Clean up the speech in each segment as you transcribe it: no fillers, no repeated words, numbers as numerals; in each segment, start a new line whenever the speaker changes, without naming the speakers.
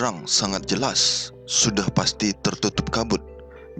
terang sangat jelas, sudah pasti tertutup kabut.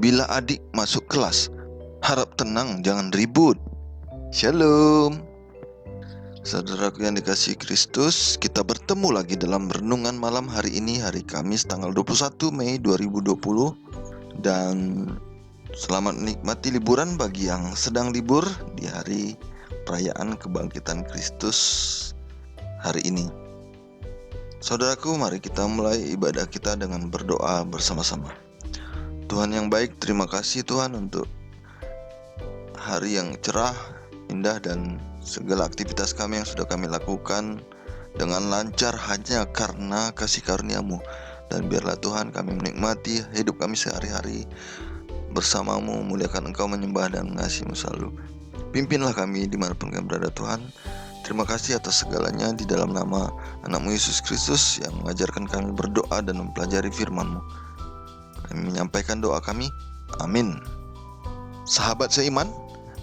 Bila adik masuk kelas, harap tenang jangan ribut. Shalom. Saudaraku yang dikasihi Kristus, kita bertemu lagi dalam renungan malam hari ini, hari Kamis tanggal 21 Mei 2020. Dan selamat menikmati liburan bagi yang sedang libur di hari perayaan kebangkitan Kristus hari ini. Saudaraku, mari kita mulai ibadah kita dengan berdoa bersama-sama. Tuhan yang baik, terima kasih Tuhan untuk hari yang cerah, indah, dan segala aktivitas kami yang sudah kami lakukan dengan lancar hanya karena kasih karunia-Mu. Dan biarlah Tuhan kami menikmati hidup kami sehari-hari bersama-Mu, muliakan Engkau, menyembah dan mengasihi-Mu selalu. Pimpinlah kami dimanapun kami berada Tuhan. Terima kasih atas segalanya di dalam nama anak-Mu Yesus Kristus yang mengajarkan kami berdoa dan mempelajari firman-Mu. Kami menyampaikan doa kami. Amin. Sahabat seiman,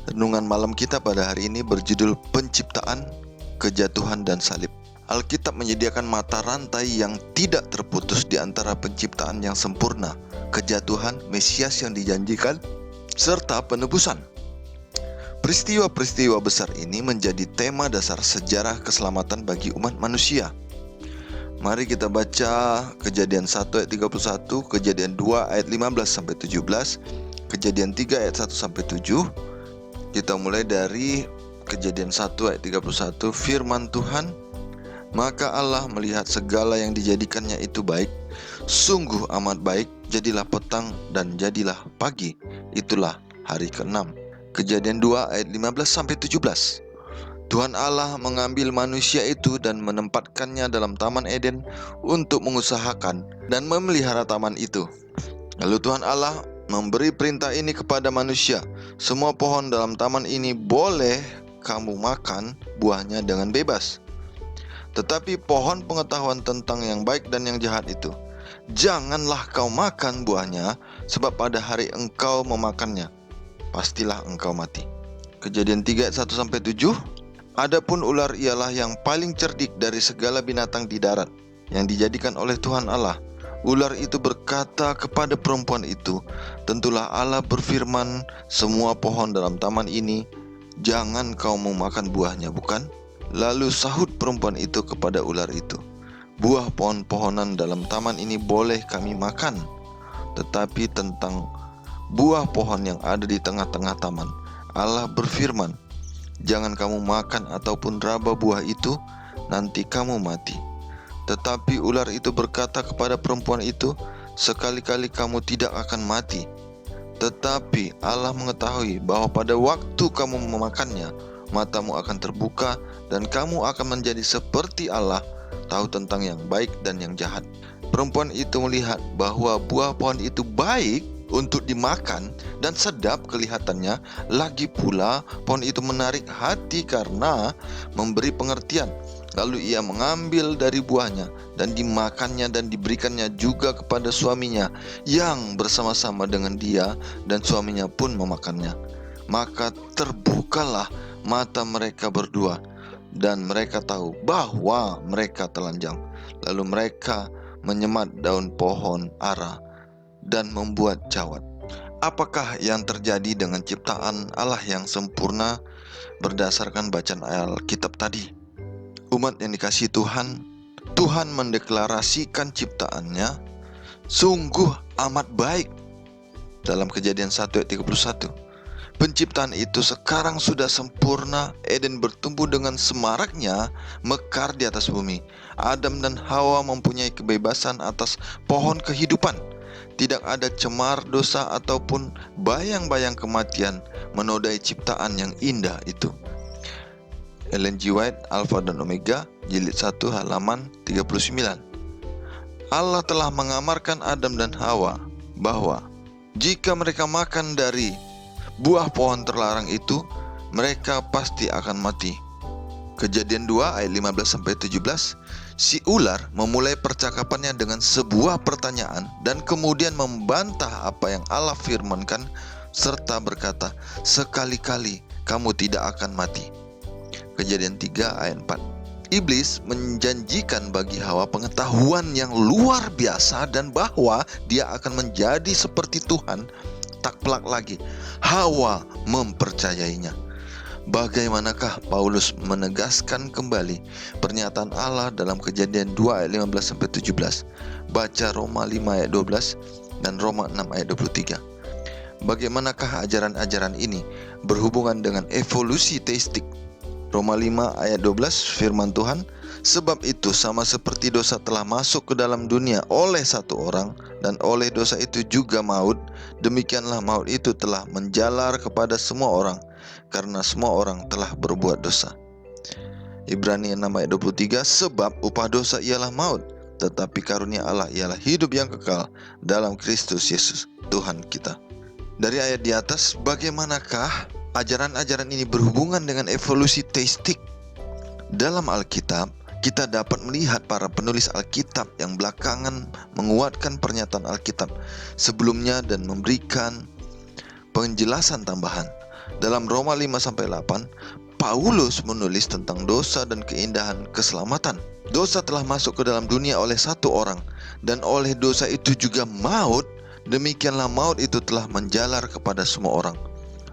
renungan malam kita pada hari ini berjudul Penciptaan, Kejatuhan, dan Salib. Alkitab menyediakan mata rantai yang tidak terputus di antara penciptaan yang sempurna, kejatuhan, Mesias yang dijanjikan, serta penebusan. Peristiwa-peristiwa besar ini menjadi tema dasar sejarah keselamatan bagi umat manusia. Mari kita baca Kejadian 1 ayat 31, Kejadian 2 ayat 15-17, Kejadian 3 ayat 1-7. Kita mulai dari Kejadian 1 ayat 31. Firman Tuhan, maka Allah melihat segala yang dijadikannya itu baik, sungguh amat baik, jadilah petang dan jadilah pagi. Itulah hari ke-6. Kejadian 2 ayat 15-17. Tuhan Allah mengambil manusia itu dan menempatkannya dalam Taman Eden untuk mengusahakan dan memelihara taman itu. Lalu Tuhan Allah memberi perintah ini kepada manusia, semua pohon dalam taman ini boleh kamu makan buahnya dengan bebas. Tetapi pohon pengetahuan tentang yang baik dan yang jahat itu, janganlah kau makan buahnya, sebab pada hari engkau memakannya, pastilah engkau mati. Kejadian 3 ayat 1-7. Adapun ular ialah yang paling cerdik dari segala binatang di darat yang dijadikan oleh Tuhan Allah. Ular itu berkata kepada perempuan itu, tentulah Allah berfirman, semua pohon dalam taman ini jangan kau memakan buahnya, bukan? Lalu sahut perempuan itu kepada ular itu, buah pohon-pohonan dalam taman ini boleh kami makan, tetapi tentang buah pohon yang ada di tengah-tengah taman, Allah berfirman, jangan kamu makan ataupun raba buah itu, nanti kamu mati. Tetapi ular itu berkata kepada perempuan itu, sekali-kali kamu tidak akan mati. Tetapi Allah mengetahui bahwa pada waktu kamu memakannya, matamu akan terbuka dan kamu akan menjadi seperti Allah, tahu tentang yang baik dan yang jahat. Perempuan itu melihat bahwa buah pohon itu baik untuk dimakan dan sedap kelihatannya, lagi pula pohon itu menarik hati karena memberi pengertian. Lalu ia mengambil dari buahnya dan dimakannya dan diberikannya juga kepada suaminya yang bersama-sama dengan dia, dan suaminya pun memakannya. Maka terbukalah mata mereka berdua dan mereka tahu bahwa mereka telanjang. Lalu mereka menyemat daun pohon ara dan membuat jawat. Apakah yang terjadi dengan ciptaan Allah yang sempurna berdasarkan bacaan Alkitab tadi? Umat yang dikasihi Tuhan, Tuhan mendeklarasikan ciptaannya sungguh amat baik dalam Kejadian 1 ayat 31. Penciptaan itu sekarang sudah sempurna. Eden bertumbuh dengan semaraknya, mekar di atas bumi. Adam dan Hawa mempunyai kebebasan atas pohon kehidupan. Tidak ada cemar dosa ataupun bayang-bayang kematian menodai ciptaan yang indah itu. Ellen G. White, Alpha dan Omega, jilid 1 halaman 39. Allah telah mengamarkan Adam dan Hawa bahwa jika mereka makan dari buah pohon terlarang itu, mereka pasti akan mati. Kejadian 2 ayat 15-17. Si ular memulai percakapannya dengan sebuah pertanyaan dan kemudian membantah apa yang Allah firmankan, serta berkata, sekali-kali kamu tidak akan mati. Kejadian 3 ayat 4. Iblis menjanjikan bagi Hawa pengetahuan yang luar biasa dan bahwa dia akan menjadi seperti Tuhan. Tak pelak lagi, Hawa mempercayainya. Bagaimanakah Paulus menegaskan kembali pernyataan Allah dalam Kejadian 2 ayat 15-17? Baca Roma 5 ayat 12 dan Roma 6 ayat 23. Bagaimanakah ajaran-ajaran ini berhubungan dengan evolusi teistik? Roma 5 ayat 12 firman Tuhan, sebab itu sama seperti dosa telah masuk ke dalam dunia oleh satu orang, dan oleh dosa itu juga maut, demikianlah maut itu telah menjalar kepada semua orang, karena semua orang telah berbuat dosa. Ibrani 6 ayat 23, sebab upah dosa ialah maut, tetapi karunia Allah ialah hidup yang kekal dalam Kristus Yesus Tuhan kita. Dari ayat di atas, bagaimanakah ajaran-ajaran ini berhubungan dengan evolusi teistik? Dalam Alkitab, kita dapat melihat para penulis Alkitab yang belakangan menguatkan pernyataan Alkitab sebelumnya dan memberikan penjelasan tambahan. Dalam Roma 5-8, Paulus menulis tentang dosa dan keindahan keselamatan. Dosa telah masuk ke dalam dunia oleh satu orang, dan oleh dosa itu juga maut, demikianlah maut itu telah menjalar kepada semua orang.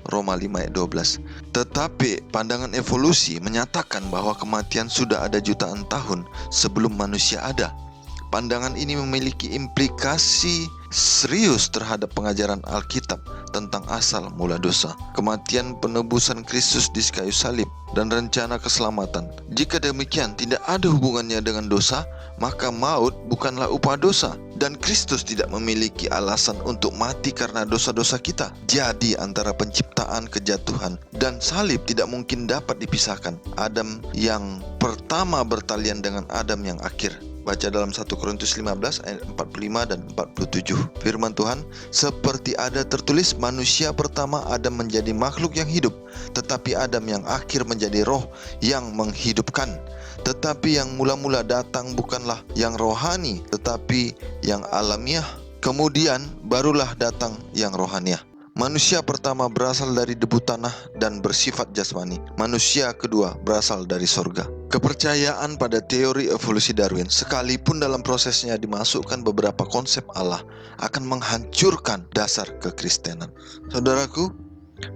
Roma 5 ayat 12. Tetapi pandangan evolusi menyatakan bahwa kematian sudah ada jutaan tahun sebelum manusia ada. Pandangan ini memiliki implikasi serius terhadap pengajaran Alkitab tentang asal mula dosa, kematian penebusan Kristus di kayu salib, dan rencana keselamatan. Jika demikian tidak ada hubungannya dengan dosa, maka maut bukanlah upah dosa, dan Kristus tidak memiliki alasan untuk mati karena dosa-dosa kita. Jadi antara penciptaan, kejatuhan, dan salib tidak mungkin dapat dipisahkan. Adam yang pertama bertalian dengan Adam yang akhir. Baca dalam 1 Korintus 15 ayat 45 dan 47. Firman Tuhan, seperti ada tertulis, manusia pertama Adam menjadi makhluk yang hidup, tetapi Adam yang akhir menjadi roh yang menghidupkan. Tetapi yang mula-mula datang bukanlah yang rohani, tetapi yang alamiah. Kemudian barulah datang yang rohaniah. Manusia pertama berasal dari debu tanah dan bersifat jasmani. Manusia kedua berasal dari sorga. Kepercayaan pada teori evolusi Darwin, sekalipun dalam prosesnya dimasukkan beberapa konsep Allah, akan menghancurkan dasar kekristenan. Saudaraku,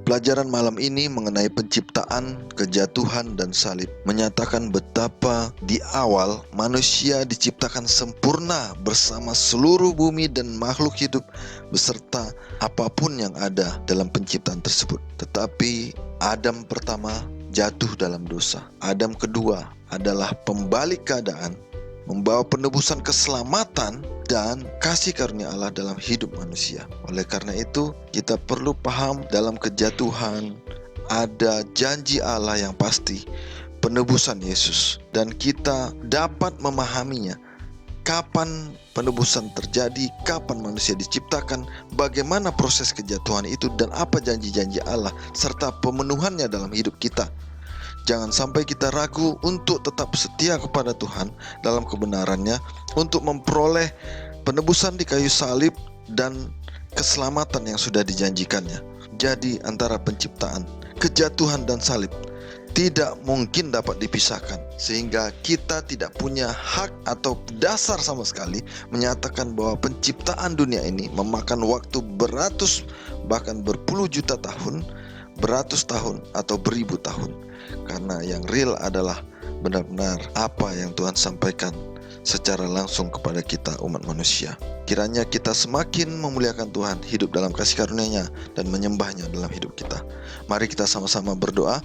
pelajaran malam ini mengenai penciptaan, kejatuhan, dan salib menyatakan betapa di awal manusia diciptakan sempurna bersama seluruh bumi dan makhluk hidup beserta apapun yang ada dalam penciptaan tersebut. Tetapi Adam pertama jatuh dalam dosa. Adam kedua adalah pembalik keadaan, membawa penebusan keselamatan dan kasih karunia Allah dalam hidup manusia. Oleh karena itu, kita perlu paham dalam kejatuhan ada janji Allah yang pasti, penebusan Yesus, dan kita dapat memahaminya. Kapan penebusan terjadi, kapan manusia diciptakan, bagaimana proses kejatuhan itu, dan apa janji-janji Allah serta pemenuhannya dalam hidup kita. Jangan sampai kita ragu untuk tetap setia kepada Tuhan dalam kebenarannya untuk memperoleh penebusan di kayu salib dan keselamatan yang sudah dijanjikannya. Jadi antara penciptaan, kejatuhan, dan salib tidak mungkin dapat dipisahkan, sehingga kita tidak punya hak atau dasar sama sekali menyatakan bahwa penciptaan dunia ini memakan waktu beratus bahkan berpuluh juta tahun, beratus tahun, atau beribu tahun. Karena yang real adalah benar-benar apa yang Tuhan sampaikan secara langsung kepada kita umat manusia. Kiranya kita semakin memuliakan Tuhan, hidup dalam kasih karunia-Nya, dan menyembahnya dalam hidup kita. Mari kita sama-sama berdoa.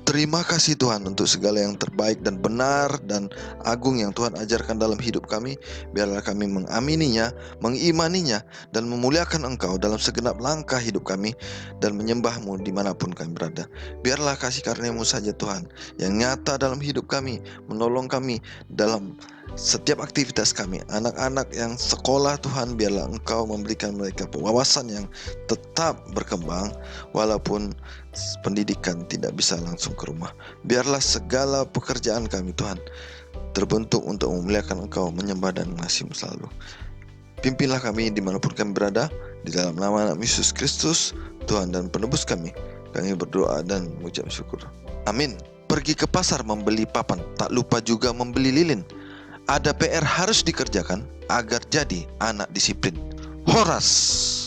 Terima kasih Tuhan untuk segala yang terbaik dan benar dan agung yang Tuhan ajarkan dalam hidup kami. Biarlah kami mengamininya, mengimaninya, dan memuliakan Engkau dalam segenap langkah hidup kami dan menyembah-Mu dimanapun kami berada. Biarlah kasih karunia-Mu saja Tuhan yang nyata dalam hidup kami, menolong kami dalam setiap aktivitas kami. Anak-anak yang sekolah Tuhan, biarlah Engkau memberikan mereka wawasan yang tetap berkembang walaupun pendidikan tidak bisa langsung ke rumah. Biarlah segala pekerjaan kami Tuhan terbentuk untuk memuliakan Engkau, menyembah dan mengasihi-Mu selalu. Pimpinlah kami dimanapun kami berada, di dalam nama Yesus Kristus, Tuhan dan Penebus kami. Kami berdoa dan mengucap syukur. Amin. Pergi ke pasar membeli papan, tak lupa juga membeli lilin. Ada PR harus dikerjakan agar jadi anak disiplin. Horas.